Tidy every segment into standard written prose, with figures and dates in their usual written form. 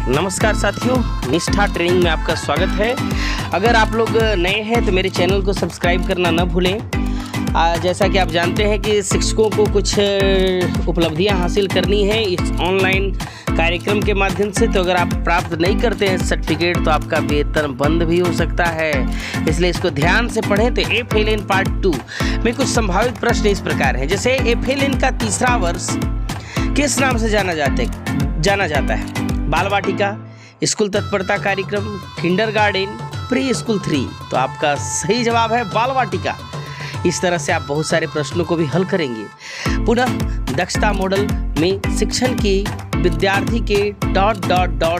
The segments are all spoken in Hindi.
नमस्कार साथियों, निष्ठा ट्रेनिंग में आपका स्वागत है। अगर आप लोग नए हैं तो मेरे चैनल को सब्सक्राइब करना न भूलें। जैसा कि आप जानते हैं कि शिक्षकों को कुछ उपलब्धियां हासिल करनी है इस ऑनलाइन कार्यक्रम के माध्यम से, तो अगर आप प्राप्त नहीं करते हैं सर्टिफिकेट तो आपका वेतन बंद भी हो सकता है। इसलिए इसको ध्यान से पढ़ें। तो FLN पार्ट 2 में कुछ संभावित प्रश्न इस प्रकार हैं। जैसे FLN का तीसरा वर्ष किस नाम से जाना जाता है? बाल वाटिका, स्कूल तत्परता कार्यक्रम, किंडरगार्टन, प्री स्कूल 3। तो आपका सही जवाब है बाल वाटिका। इस तरह से आप बहुत सारे प्रश्नों को भी हल करेंगे। पुनः दक्षता मॉडल में शिक्षण की विद्यार्थी के ...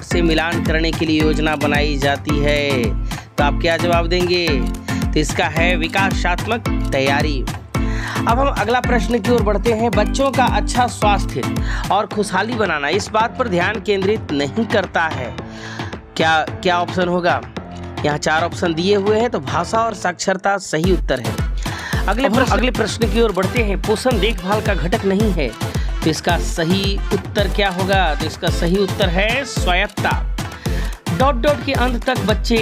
से मिलान करने के लिए योजना बनाई जाती है। तो आप क्या जवाब देंगे? तो इसका है विकासात्मक तैयारी। अब हम अगला प्रश्न की ओर बढ़ते हैं। बच्चों का अच्छा स्वास्थ्य और खुशहाली बनाना इस बात पर ध्यान केंद्रित नहीं करता है। क्या ऑप्शन होगा? यहाँ 4 ऑप्शन दिए हुए हैं। तो भाषा और साक्षरता सही उत्तर है। अगले प्रश्न की ओर बढ़ते हैं। पोषण देखभाल का घटक नहीं है। तो इसका सही उत्तर क्या होगा? तो इसका सही उत्तर है स्वायत्तता। ... के अंत तक बच्चे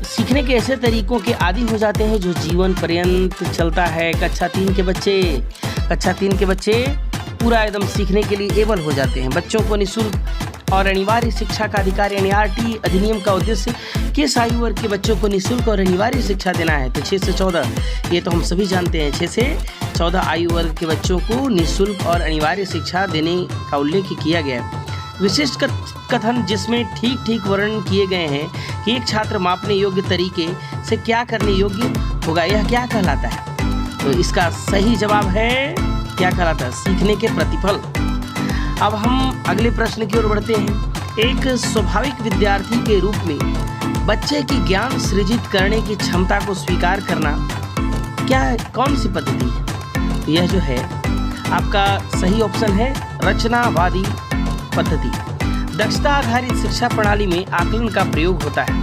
सीखने के ऐसे तरीकों के आदी हो जाते हैं जो जीवन पर्यंत चलता है। कक्षा 3 के बच्चे पूरा एकदम सीखने के लिए एबल हो जाते हैं। बच्चों को निःशुल्क और अनिवार्य शिक्षा का अधिकार यानी RT अधिनियम का उद्देश्य किस आयु वर्ग के बच्चों को निःशुल्क और अनिवार्य शिक्षा देना है? तो 6 से 14। ये तो हम सभी जानते हैं। 6 से 14 आयु वर्ग के बच्चों को निःशुल्क और अनिवार्य शिक्षा देने का उल्लेख किया गया है। विशिष्ट कथन जिसमें ठीक वर्णन किए गए हैं कि एक छात्र मापने योग्य तरीके से क्या करने योग्य होगा, यह क्या कहलाता है? तो इसका सही जवाब है क्या कहलाता है? सीखने के प्रतिफल। अब हम अगले प्रश्न की ओर बढ़ते हैं। एक स्वाभाविक विद्यार्थी के रूप में बच्चे की ज्ञान सृजित करने की क्षमता को स्वीकार करना कौन सी पद्धति है? तो यह जो है आपका सही ऑप्शन है रचनावादी पद्धति। दक्षता आधारित शिक्षा प्रणाली में आकलन का प्रयोग होता है।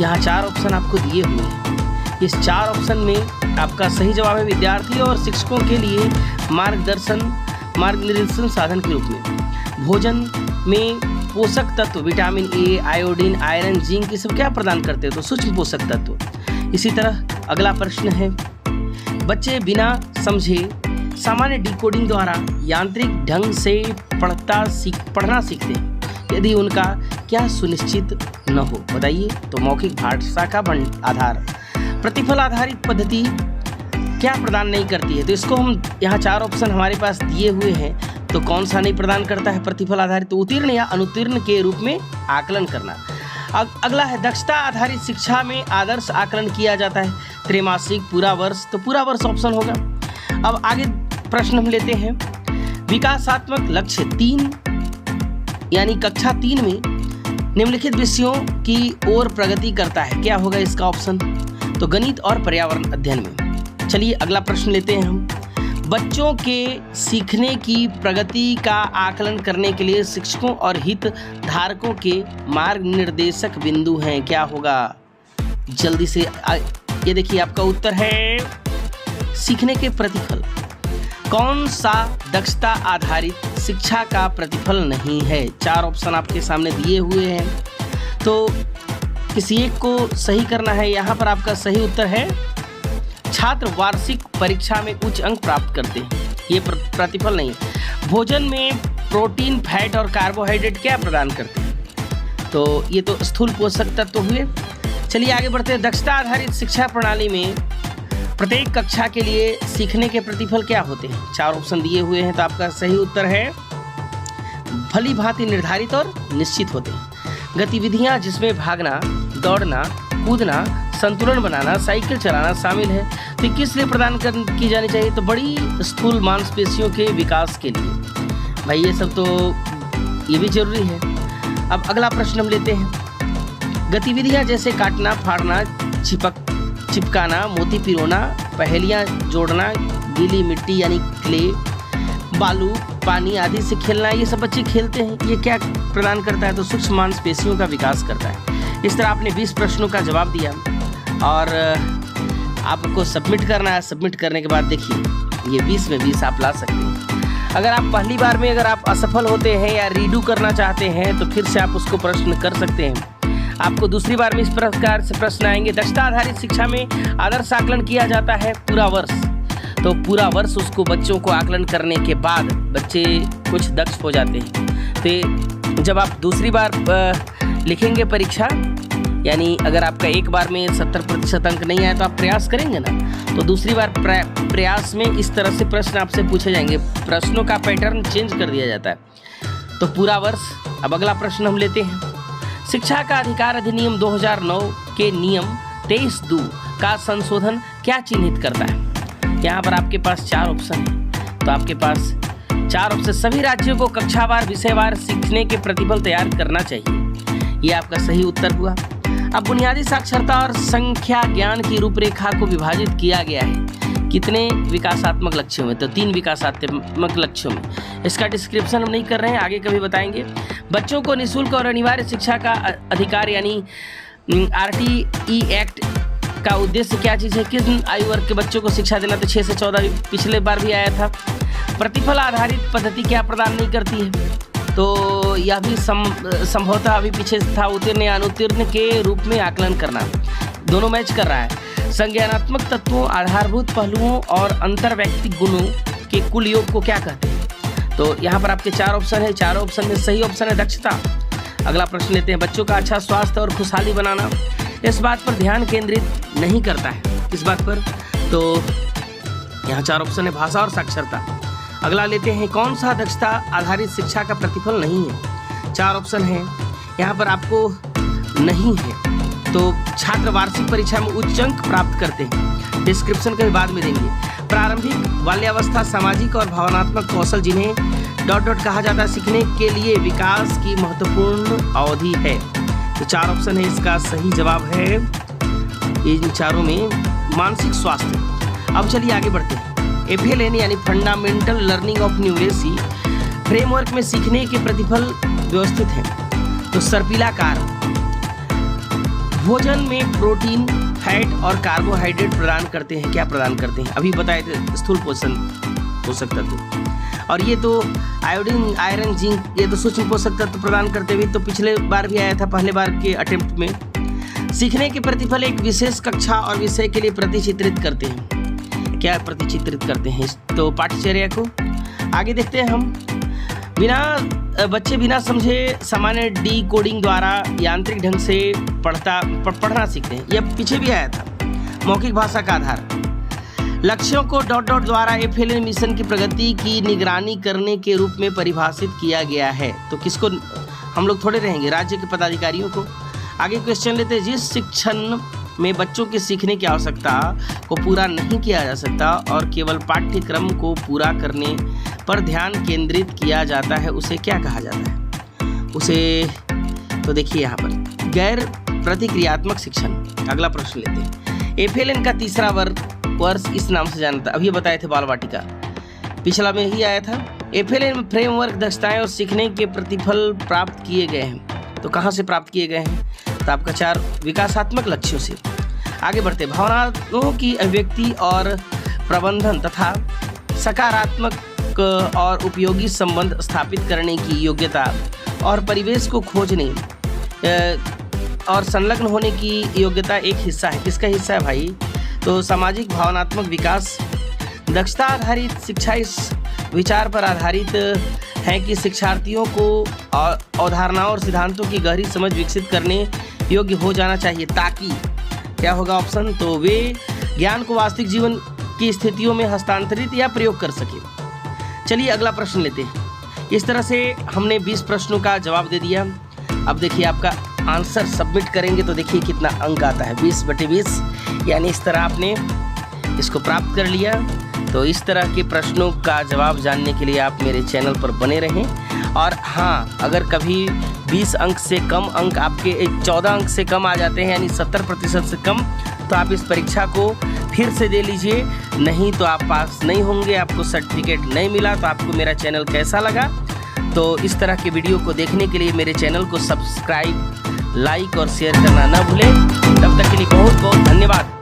यहाँ 4 ऑप्शन आपको दिए हुए हैं। इस 4 ऑप्शन में आपका सही जवाब है विद्यार्थी और शिक्षकों के लिए मार्गनिर्देशन साधन के रूप में। भोजन में पोषक तत्व vitamin A, iodine, iron, zinc, ये सब क्या प्रदान करते हैं? तो सूक्ष्म पोषक तत्व। इसी तरह अगला प्रश्न है। बच्चे बिना समझे सामान्य डिकोडिंग द्वारा यांत्रिक ढंग से पढ़ना सीखते हैं यदि उनका क्या सुनिश्चित न हो? बताइए। तो मौखिक भाषा का आधार। प्रतिफल आधारित पद्धति क्या प्रदान नहीं करती है? तो इसको हम यहाँ 4 ऑप्शन हमारे पास दिए हुए हैं। तो कौन सा नहीं प्रदान करता है प्रतिफल आधारित? तो उत्तीर्ण या अनुत्तीर्ण के रूप में आकलन करना। अगला है दक्षता आधारित शिक्षा में आदर्श आकलन किया जाता है त्रैमासिक, पूरा वर्ष। तो पूरा वर्ष ऑप्शन होगा। अब आगे प्रश्न हम लेते हैं। विकासात्मक लक्ष्य 3 यानी कक्षा 3 में निम्नलिखित विषयों की ओर प्रगति करता है। क्या होगा इसका ऑप्शन? तो गणित और पर्यावरण अध्ययन में। चलिए अगला प्रश्न लेते हैं हम। बच्चों के सीखने की प्रगति का आकलन करने के लिए शिक्षकों और हितधारकों के मार्ग निर्देशक बिंदु हैं। क्या होगा? जल्दी से ये देखिए आपका उत्तर है सीखने के प्रतिफल। कौन सा दक्षता आधारित शिक्षा का प्रतिफल नहीं है? 4 ऑप्शन आपके सामने दिए हुए हैं। तो किसी एक को सही करना है। यहाँ पर आपका सही उत्तर है छात्र वार्षिक परीक्षा में उच्च अंक प्राप्त करते हैं। ये प्रतिफल नहीं है। भोजन में प्रोटीन, फैट और कार्बोहाइड्रेट क्या प्रदान करते हैं? तो ये तो स्थूल पोषक तत्व हुए। चलिए आगे बढ़ते हैं। दक्षता आधारित शिक्षा प्रणाली में प्रत्येक कक्षा के लिए सीखने के प्रतिफल क्या होते हैं? 4 ऑप्शन दिए हुए हैं। तो आपका सही उत्तर है भली भांति निर्धारित और निश्चित होते हैं। गतिविधियां जिसमें भागना, दौड़ना, कूदना, संतुलन बनाना, साइकिल चलाना शामिल है। तो किस लिए प्रदान की जानी चाहिए? तो बड़ी स्थूल मांसपेशियों के विकास के लिए। भाई ये सब तो ये भी जरूरी है। अब अगला प्रश्न हम लेते हैं। गतिविधियां जैसे काटना, फाड़ना, चिपकाना, मोती पिरोना, पहेलियां जोड़ना, गीली मिट्टी यानी क्ले, बालू, पानी आदि से खेलना, ये सब बच्चे खेलते हैं। ये क्या प्रदान करता है? तो सूक्ष्म मांसपेशियों का विकास करता है। इस तरह आपने 20 प्रश्नों का जवाब दिया और आपको सबमिट करना है। सबमिट करने के बाद देखिए ये 20 में 20 आप ला सकते हैं। अगर आप पहली बार में अगर आप असफल होते हैं या रीडू करना चाहते हैं तो फिर से आप उसको प्रश्न कर सकते हैं। आपको दूसरी बार में इस प्रकार से प्रश्न आएंगे। दक्षता आधारित शिक्षा में आदर्श आकलन किया जाता है पूरा वर्ष। तो पूरा वर्ष उसको बच्चों को आकलन करने के बाद बच्चे कुछ दक्ष हो जाते हैं। तो जब आप दूसरी बार लिखेंगे परीक्षा, यानी अगर आपका एक बार में 70% अंक नहीं आया तो आप प्रयास करेंगे ना, तो दूसरी बार प्रयास में इस तरह से प्रश्न आपसे पूछे जाएंगे। प्रश्नों का पैटर्न चेंज कर दिया जाता है। तो पूरा वर्ष। अब अगला प्रश्न हम लेते हैं। शिक्षा का अधिकार अधिनियम 2009 के नियम 23(2) का संशोधन क्या चिन्हित करता है? यहाँ पर आपके पास 4 ऑप्शन है। तो आपके पास 4 ऑप्शन। सभी राज्यों को कक्षावार विषयवार सीखने के प्रतिफल तैयार करना चाहिए। ये आपका सही उत्तर हुआ। अब बुनियादी साक्षरता और संख्या ज्ञान की रूपरेखा को विभाजित किया गया है कितने विकासात्मक लक्ष्यों में? तो 3 विकासात्मक लक्ष्यों में। इसका डिस्क्रिप्शन हम नहीं कर रहे हैं, आगे कभी बताएंगे। बच्चों को निःशुल्क और अनिवार्य शिक्षा का अधिकार यानी RTE एक्ट का उद्देश्य क्या चीज़ है? किस आयु वर्ग के बच्चों को शिक्षा देना? तो 6 से 14 पिछले बार भी आया था। प्रतिफल आधारित पद्धति क्या प्रदान नहीं करती है? तो यह भी संभवतः अभी पीछे था। उत्तीर्ण या अनुत्तीर्ण के रूप में आकलन करना, दोनों मैच कर रहा है। संज्ञानात्मक तत्वों, आधारभूत पहलुओं और अंतर्वैयक्तिक गुणों के कुल योग को क्या कहते हैं? तो यहाँ पर आपके 4 ऑप्शन है। 4 ऑप्शन में सही ऑप्शन है दक्षता। अगला प्रश्न लेते हैं। बच्चों का अच्छा स्वास्थ्य और खुशहाली बनाना इस बात पर ध्यान केंद्रित नहीं करता है। किस बात पर? तो यहाँ 4 ऑप्शन है भाषा और साक्षरता। अगला लेते हैं। कौन सा दक्षता आधारित शिक्षा का प्रतिफल नहीं है? 4 ऑप्शन है। यहाँ पर आपको नहीं है। तो छात्र वार्षिक परीक्षा में उच्च अंक प्राप्त करते हैं। डिस्क्रिप्शन के बाद में देंगे। प्रारंभिक बाल्यावस्था, सामाजिक और भावनात्मक कौशल जिन्हें ... कहा जाता है, सीखने के लिए विकास की महत्वपूर्ण अवधि है। तो 4 ऑप्शन है। इसका सही जवाब है इन चारों में मानसिक स्वास्थ्य। अब चलिए आगे बढ़ते हैं। FLN यानी fundamental learning of numeracy framework में सीखने के प्रतिफल व्यवस्थित हैं। तो सर्पिलाकार भोजन में प्रोटीन, फैट और कार्बोहाइड्रेट प्रदान करते हैं। क्या प्रदान करते हैं? अभी बताए थे, स्थूल पोषक तत्व। और ये तो आयोडीन, आयरन, जिंक, ये तो सूक्ष्म पोषक तत्व प्रदान करते हुए तो पिछले बार भी आया था, पहले बार के अटेम्प्ट में। सीखने के प्रतिफल एक विशेष कक्षा और विषय के लिए प्रतिचित्रित करते हैं। क्या प्रतिचित्रित करते हैं? तो पाठ्यचर्या को। आगे देखते हैं हम। बच्चे बिना समझे सामान्य डिकोडिंग द्वारा यांत्रिक ढंग से पढ़ना सीखते हैं। यह पीछे भी आया था। मौखिक भाषा का आधार। लक्ष्यों को ... द्वारा FLN मिशन की प्रगति की निगरानी करने के रूप में परिभाषित किया गया है। तो किसको हम लोग थोड़े रहेंगे? राज्य के पदाधिकारियों को। आगे क्वेश्चन लेते हैं। जिस शिक्षण में बच्चों के सीखने की आवश्यकता को पूरा नहीं किया जा सकता और केवल पाठ्यक्रम को पूरा करने पर ध्यान केंद्रित किया जाता है, उसे क्या कहा जाता है? उसे तो देखिए यहाँ पर गैर प्रतिक्रियात्मक शिक्षण। अगला प्रश्न लेते हैं। FLN का तीसरा वर्ष इस नाम से जाना था। अभी बताए थे बाल वाटिका, पिछला में ही आया था। FLN फ्रेमवर्क दक्षताएं और सीखने के प्रतिफल प्राप्त किए गए हैं। तो कहाँ से प्राप्त किए गए हैं? तो आपका 4 विकासात्मक लक्ष्यों से। आगे बढ़ते। भावनाओं की अभिव्यक्ति और प्रबंधन तथा सकारात्मक और उपयोगी संबंध स्थापित करने की योग्यता और परिवेश को खोजने और संलग्न होने की योग्यता एक हिस्सा है। किसका हिस्सा है भाई? तो सामाजिक भावनात्मक विकास। दक्षता आधारित शिक्षा इस विचार पर आधारित है कि शिक्षार्थियों को अवधारणाओं और सिद्धांतों की गहरी समझ विकसित करने योग्य हो जाना चाहिए, ताकि क्या होगा ऑप्शन? तो वे ज्ञान को वास्तविक जीवन की स्थितियों में हस्तांतरित या प्रयोग कर सके। चलिए अगला प्रश्न लेते हैं। इस तरह से हमने 20 प्रश्नों का जवाब दे दिया। अब देखिए आपका आंसर सबमिट करेंगे तो देखिए कितना अंक आता है, 20/20। यानी इस तरह आपने इसको प्राप्त कर लिया। तो इस तरह के प्रश्नों का जवाब जानने के लिए आप मेरे चैनल पर बने रहें। और हाँ, अगर कभी 20 अंक से कम अंक आपके 14 अंक से कम आ जाते हैं, यानी 70% से कम, तो आप इस परीक्षा को फिर से दे लीजिए। नहीं तो आप पास नहीं होंगे, आपको सर्टिफिकेट नहीं मिला। तो आपको मेरा चैनल कैसा लगा? तो इस तरह के वीडियो को देखने के लिए मेरे चैनल को सब्सक्राइब, लाइक और शेयर करना ना भूलें। तब तक के लिए बहुत बहुत धन्यवाद।